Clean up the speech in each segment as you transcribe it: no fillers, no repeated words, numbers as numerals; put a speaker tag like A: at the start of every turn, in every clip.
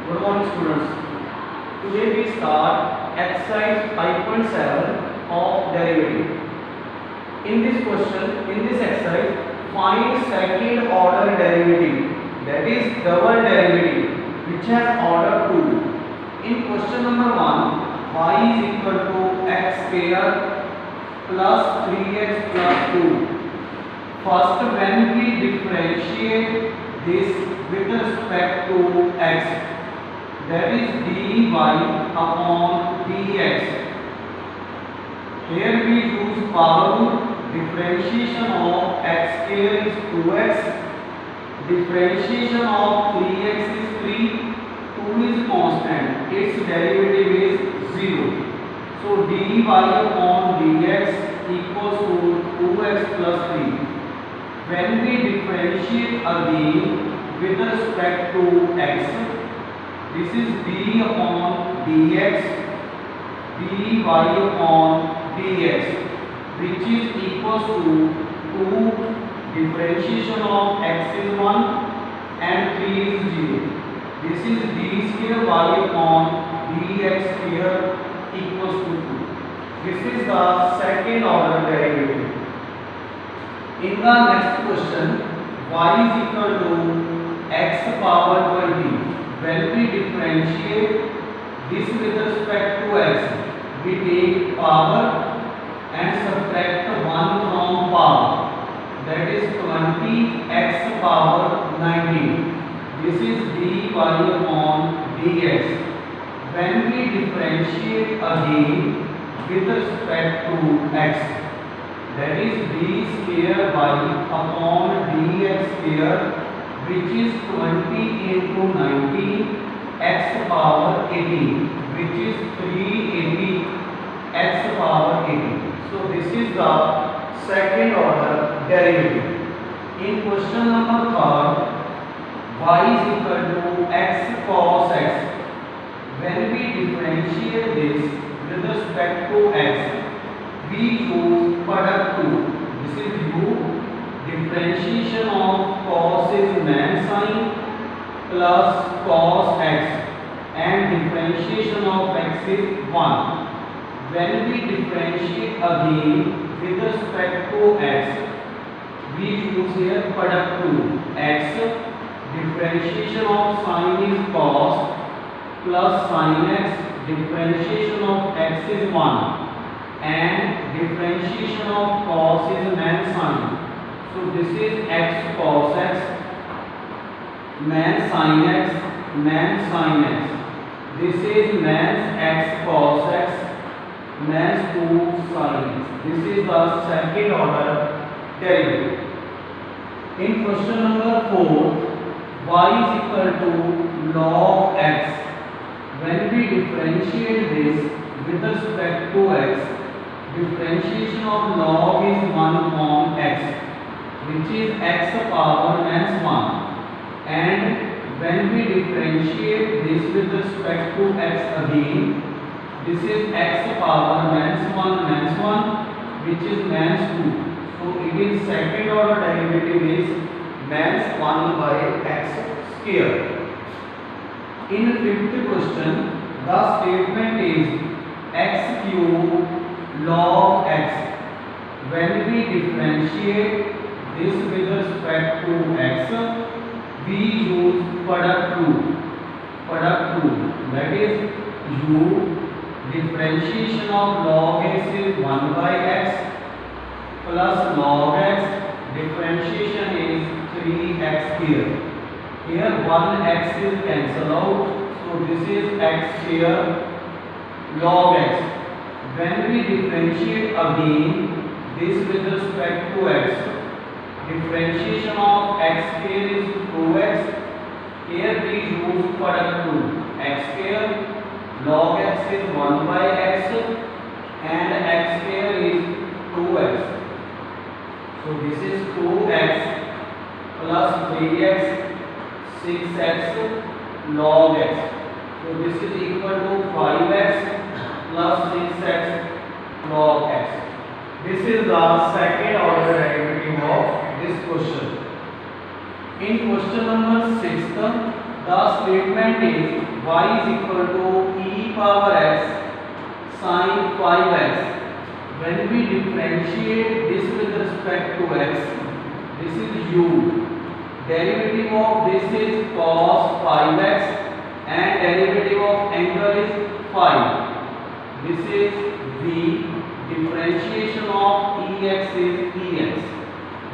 A: Good morning, students. Today we start exercise 5.7 of derivative. In this exercise, find second order derivative, that is double derivative, which has order 2. In question number 1, y is equal to x square plus 3x plus 2. First, when we differentiate this with respect to x, that is dy upon dx. Here we use power rule. Differentiation of x square is 2x. Differentiation of 3x is 3. 2 is constant. Its derivative is 0. So dy upon dx equals to 2x plus 3. When we differentiate again with respect to x, this is d upon dx, dy upon dx, which is equals to 2. Differentiation of x is 1 and 3 is 0. This is d square y upon dx square equals to 2. This is the second order derivative. In the next question, y is equal to x power 20. When we differentiate this with respect to x, we take power and subtract 1 from power. That is 20x power 19. This is dy upon dx. When we differentiate again with respect to x, that is d square y upon dx square, which is 20 into 19 x power 18, which is 380 x power 18. So this is the second order derivative. In question number 3, y is equal to x cos x. When we differentiate this with respect to x, we use product rule. This is u. Differentiation of cos is man sine plus cos x, and differentiation of x is 1. When we differentiate again with respect to x, we use here product rule. X, differentiation of sine is cos plus sine x, differentiation of x is 1, and differentiation of cos is man sine. So this is x cos x, man sine x, man sine x. This is man x cos x, man 2 sine x. This is the second order derivative. In question number 4, y is equal to log x. When we differentiate this with respect to x, differentiation of log is 1 upon x, which is x power minus 1. And when we differentiate this with respect to x again, this is x power minus 1, which is minus 2. So it is second order derivative is minus 1 by x square. In fifth question, the statement is x cube log x. When we differentiate this with respect to x, we use product rule. That is u. Differentiation of log x is 1 by x plus log x. Differentiation is 3x here. Here 1x is cancelled out. So this is x here log x. When we differentiate again this with respect to x, differentiation of x square is 2x. Here we use product rule. X square log x is 1 by x and x square is 2x. So this is 2x plus 3x, 6x log x. So this is equal to 5x plus 6x log x. This is the second order derivative of this question. In question number 6, the statement is y is equal to e power x sin 5x. When we differentiate this with respect to x, this is u. Derivative of this is cos 5x and derivative of angle is phi. This is v. Differentiation of ex is ex.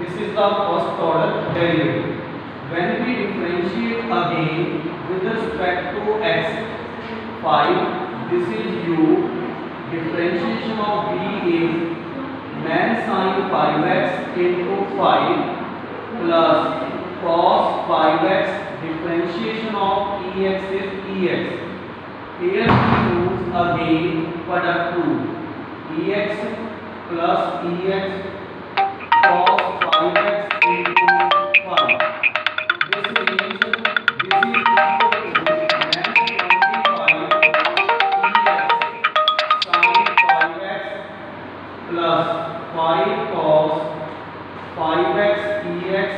A: This is the first order derivative. When we differentiate again with respect to x, phi, this is u. Differentiation of v is man sin 5x into phi plus cos 5x. Differentiation of ex is ex. Here we use again product rule. Ex plus ex cos 5x into phi. This is equal to man 25 ex sin 5x plus 5 cos 5x ex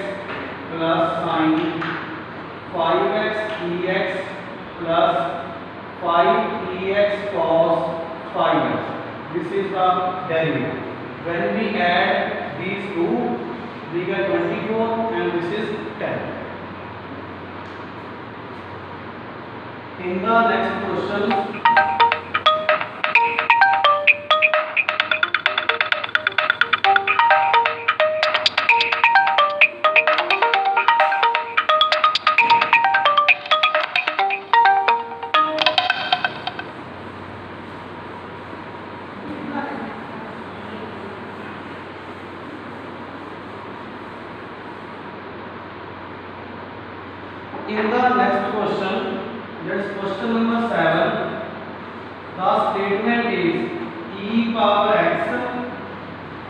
A: plus sin 5x ex plus 5 ex cos 5x. This is the derivative. When we add these two, we get 24 and this is 10. In the next question, that's question number 7. The statement is e power x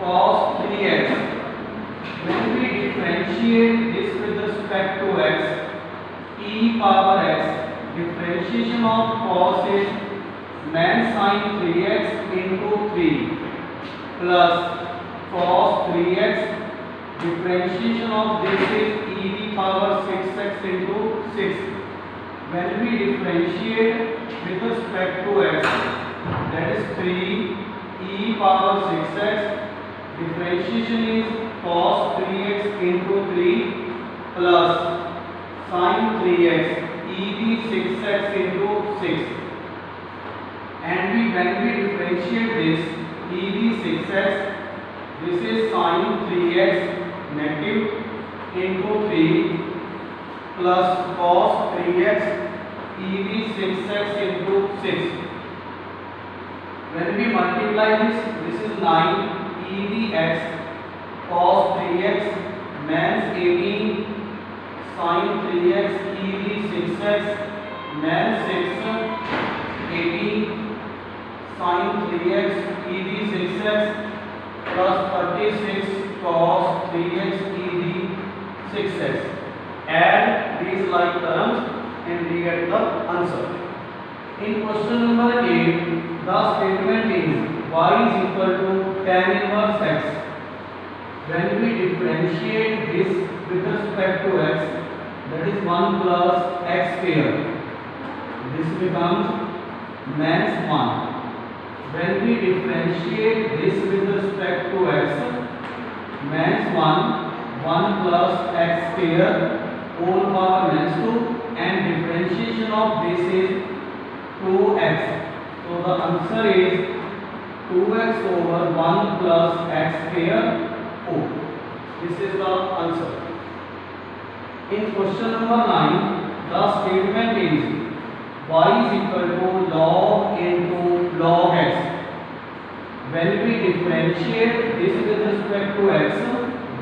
A: cos 3x. When we differentiate this with respect to x, e power x, differentiation of cos is man sin 3x into 3 plus cos 3x. Differentiation of this is e the power 6x into 6. When we differentiate with respect to x, that is 3 e power 6x. Differentiation is cos 3x into 3 plus sin 3x e the 6x into 6. And when we differentiate this e the 6x, this is sin 3x negative into 3 plus cos 3x e the 6x into 6. When we multiply this is 9 e the x cos 3x man 18 sin 3x e the 6x man 6 18 sin 3x e the 6x plus 36 cos 3x e the 6x. Add these like terms and we get the answer. In question number 8, the statement is y is equal to tan inverse x. When we differentiate this with respect to x, that is 1 plus x square, this becomes minus 1. When we differentiate this with respect to x, minus 1 plus x square whole power minus 2, and differentiation of this is 2x. So the answer is 2x over 1 plus x square whole. This is the answer. In question number 9, the statement is y is equal to log into log x. When we differentiate this with respect to x,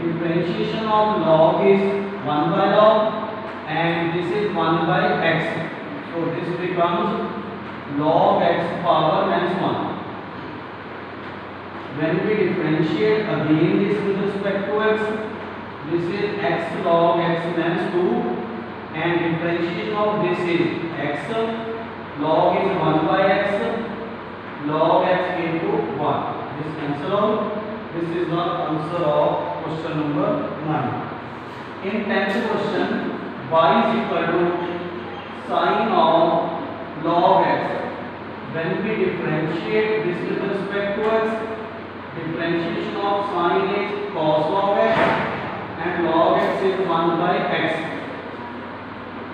A: differentiation of log is 1 by log and this is 1 by x. So this becomes log x power minus 1. When we differentiate again this with respect to x, this is x log x minus 2 and differentiation of this is x log is 1 by x log x into 1. This cancel out. This is the answer of question number 9. In 10th question, y is equal to sine of log x. When we differentiate this with respect to x, differentiation of sine is cos log x and log x is 1 by x.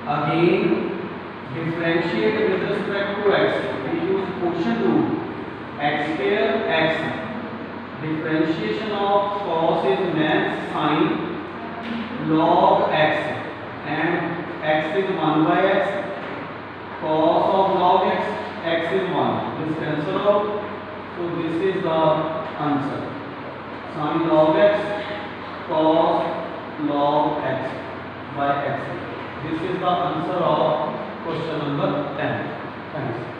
A: Again, differentiate with respect to x. We use quotient rule. X square x. Differentiation of cos is max sine log x and x is 1 by x. Cos of log x is 1. This cancel out. So this is the answer. Sine log x cos log x by x. This is the answer of question number 10. Thanks.